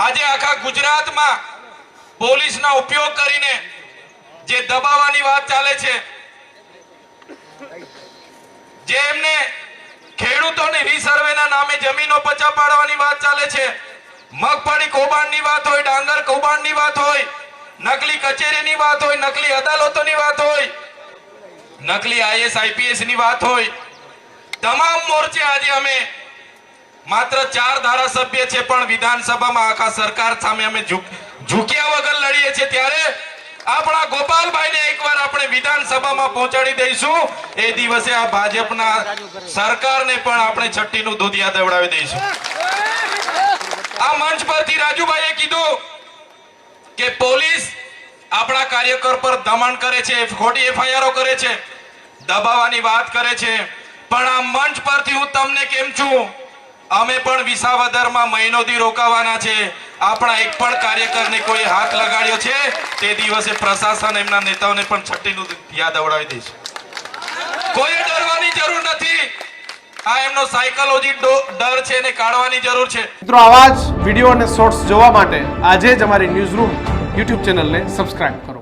આજે આખા ગુજરાતમાં પોલીસના ઉપયોગ કરીને જે દબાવવાની વાત ચાલે છે, જે એમને ખેડૂતોને રીસર્વેના નામે જમીનો પચા પાડવાની વાત ચાલે છે, મગફળી કૌભાંડની વાત હોય, ડાંગર કૌભાંડની વાત હોય, નકલી કચેરીની વાત હોય, નકલી અદાલતોની વાત હોય, નકલી આઈએસ આઈપીએસ ની વાત હોય, તમામ મોરચે આજે અમે માત્ર 4 ધારાસભ્ય છે પણ વિધાનસભામાં આખા સરકાર સામે અમે ઝૂક્યા વગર લડીએ છીએ। ત્યારે આપણા ગોપાલભાઈને એકવાર આપણે વિધાનસભામાં પહોંચાડી દઈશું, એ દિવસે આ ભાજપના સરકારને પણ આપણે છઠ્ઠીનું દૂધિયા દેવડાવી દઈશું। આ મંચ પરથી રાજુભાઈએ કીધું કે પોલીસ આપણા કાર્યકર પર દમન કરે છે, ખોટી એફઆઈઆર કરે છે, દબાવવાની વાત કરે છે, પણ આ મંચ પરથી હું તમને કેમ છું, અમે પણ વિસાવદરમાં મહિનોથી રોકાવાના છે। આપણા એક પણ કાર્યકરને કોઈ હાથ લગાડ્યો છે તે દિવસે પ્રશાસન એમના નેતાઓને પણ છઠ્ઠીનું યાદ અવડાવી દેશે। કોઈ ડરવાની જરૂર નથી। આ એમનો સાયકોલોજી ડર છે એને કાઢવાની જરૂર છે। મિત્રો, આવા જ વિડીયો અને શોર્ટ્સ જોવા માટે આજે જ અમારી ન્યૂઝ રૂમ યુટ્યુબ ચેનલને સબસ્ક્રાઇબ કરો।